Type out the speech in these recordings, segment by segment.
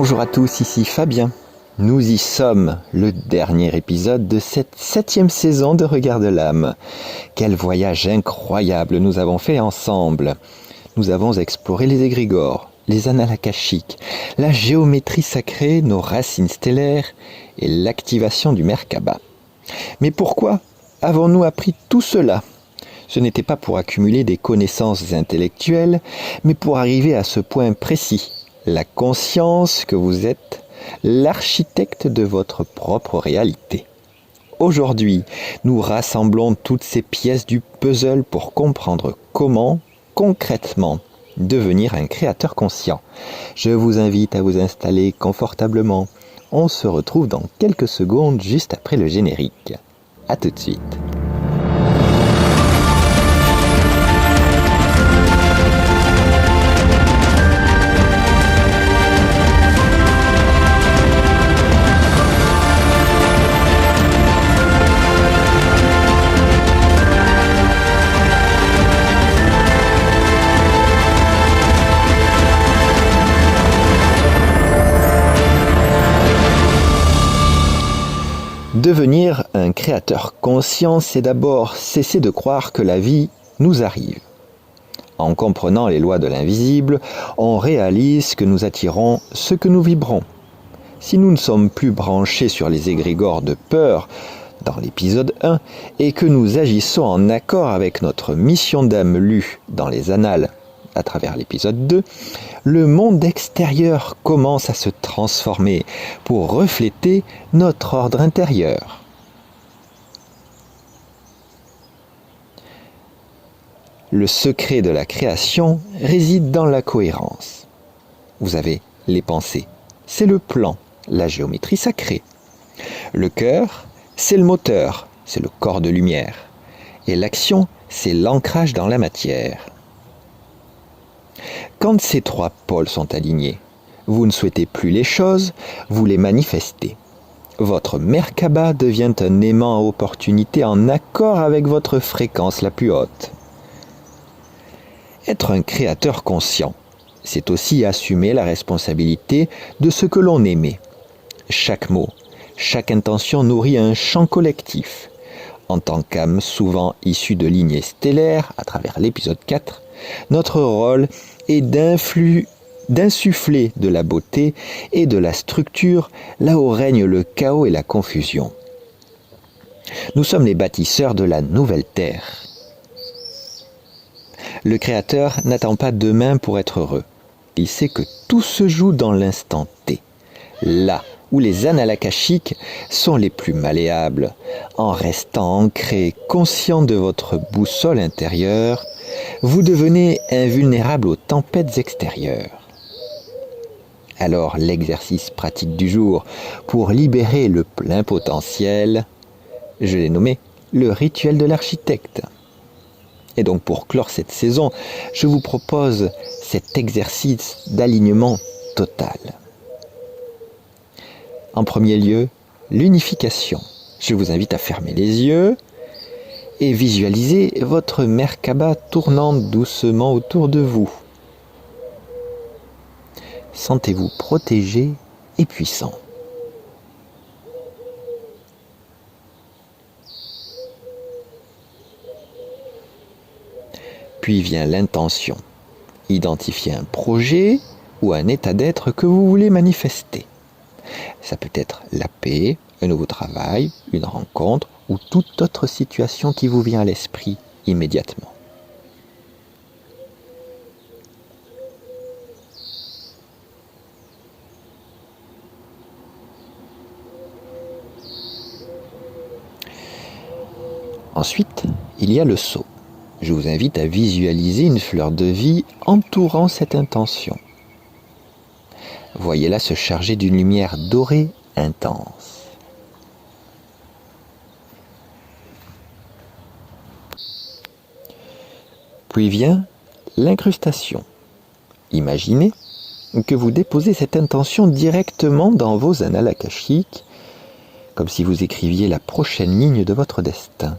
Bonjour à tous, ici Fabien. Nous y sommes, le dernier épisode de cette 7e saison de Regard de l'âme. Quel voyage incroyable nous avons fait ensemble. Nous avons exploré les égrégores, les annales akashiques, la géométrie sacrée, nos racines stellaires et l'activation du Merkaba. Mais pourquoi avons-nous appris tout cela ? Ce n'était pas pour accumuler des connaissances intellectuelles, mais pour arriver à ce point précis, la conscience que vous êtes l'architecte de votre propre réalité. Aujourd'hui, nous rassemblons toutes ces pièces du puzzle pour comprendre comment, concrètement, devenir un créateur conscient. Je vous invite à vous installer confortablement. On se retrouve dans quelques secondes juste après le générique. À tout de suite. Devenir un créateur conscient, c'est d'abord cesser de croire que la vie nous arrive. En comprenant les lois de l'invisible, on réalise que nous attirons ce que nous vibrons. Si nous ne sommes plus branchés sur les égrégores de peur dans l'épisode 1 et que nous agissons en accord avec notre mission d'âme lue dans les annales à travers l'épisode 2, le monde extérieur commence à se transformer pour refléter notre ordre intérieur. Le secret de la création réside dans la cohérence. Vous avez les pensées, c'est le plan, la géométrie sacrée. Le cœur, c'est le moteur, c'est le corps de lumière. Et l'action, c'est l'ancrage dans la matière. Quand ces trois pôles sont alignés, vous ne souhaitez plus les choses, vous les manifestez. Votre Merkaba devient un aimant à opportunité en accord avec votre fréquence la plus haute. Être un créateur conscient, c'est aussi assumer la responsabilité de ce que l'on émet. Chaque mot, chaque intention nourrit un champ collectif. En tant qu'âme souvent issue de lignées stellaires, à travers l'épisode 4, notre rôle est d'insuffler de la beauté et de la structure là où règne le chaos et la confusion. Nous sommes les bâtisseurs de la nouvelle terre. Le Créateur n'attend pas demain pour être heureux. Il sait que tout se joue dans l'instant T, là où les annales akashiques sont les plus malléables. En restant ancré, conscient de votre boussole intérieure, vous devenez invulnérable aux tempêtes extérieures. Alors l'exercice pratique du jour pour libérer le plein potentiel, je l'ai nommé le rituel de l'architecte. Et donc pour clore cette saison, je vous propose cet exercice d'alignement total. En premier lieu, l'unification. Je vous invite à fermer les yeux et visualiser votre Merkaba tournant doucement autour de vous. Sentez-vous protégé et puissant. Puis vient l'intention. Identifiez un projet ou un état d'être que vous voulez manifester. Ça peut être la paix, un nouveau travail, une rencontre ou toute autre situation qui vous vient à l'esprit immédiatement. Ensuite, il y a le sceau. Je vous invite à visualiser une fleur de vie entourant cette intention. Voyez-la se charger d'une lumière dorée intense. Puis vient l'incrustation. Imaginez que vous déposez cette intention directement dans vos annales akashiques, comme si vous écriviez la prochaine ligne de votre destin.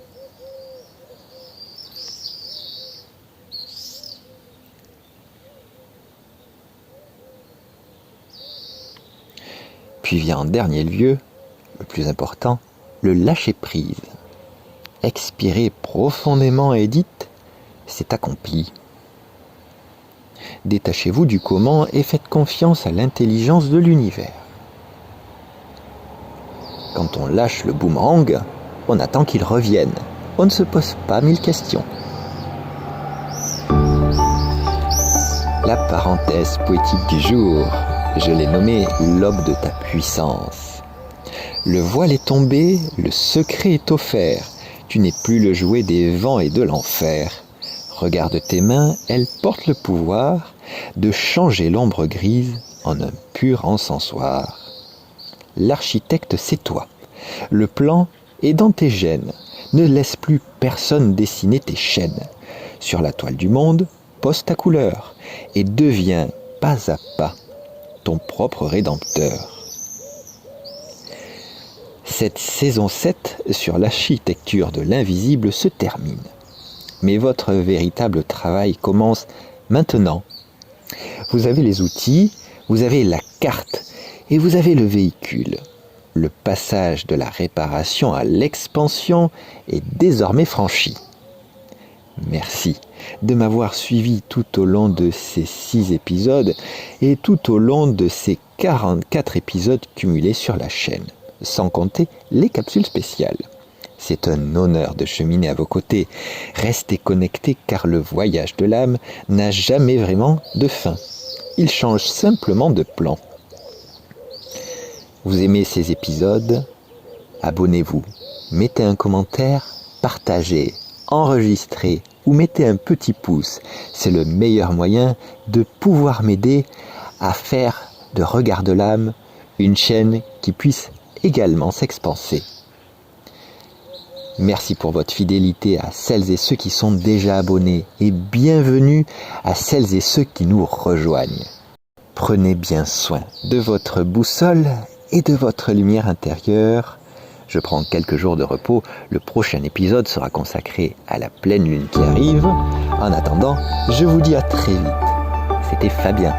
Puis vient en dernier lieu, le plus important, le lâcher-prise. Expirez profondément et dites « c'est accompli ». Détachez-vous du comment et faites confiance à l'intelligence de l'univers. Quand on lâche le boomerang, on attend qu'il revienne. On ne se pose pas 1000 questions. La parenthèse poétique du jour, je l'ai nommée l'aube de ta puissance. Le voile est tombé, le secret est offert. Tu n'es plus le jouet des vents et de l'enfer. Regarde tes mains, elles portent le pouvoir de changer l'ombre grise en un pur encensoir. L'architecte, c'est toi. Le plan est dans tes gènes. Ne laisse plus personne dessiner tes chaînes. Sur la toile du monde, pose ta couleur et deviens pas à pas ton propre rédempteur. Cette saison 7 sur l'architecture de l'invisible se termine. Mais votre véritable travail commence maintenant. Vous avez les outils, vous avez la carte et vous avez le véhicule. Le passage de la réparation à l'expansion est désormais franchi. Merci de m'avoir suivi tout au long de ces 6 épisodes et tout au long de ces 44 épisodes cumulés sur la chaîne, sans compter les capsules spéciales. C'est un honneur de cheminer à vos côtés. Restez connectés car le voyage de l'âme n'a jamais vraiment de fin. Il change simplement de plan. Vous aimez ces épisodes? Abonnez-vous, mettez un commentaire, partagez, enregistrez ou mettez un petit pouce. C'est le meilleur moyen de pouvoir m'aider à faire de Regard de l'âme une chaîne qui puisse également s'expanser. Merci pour votre fidélité à celles et ceux qui sont déjà abonnés et bienvenue à celles et ceux qui nous rejoignent. Prenez bien soin de votre boussole et de votre lumière intérieure. Je prends quelques jours de repos. Le prochain épisode sera consacré à la pleine lune qui arrive. En attendant, je vous dis à très vite. C'était Fabien.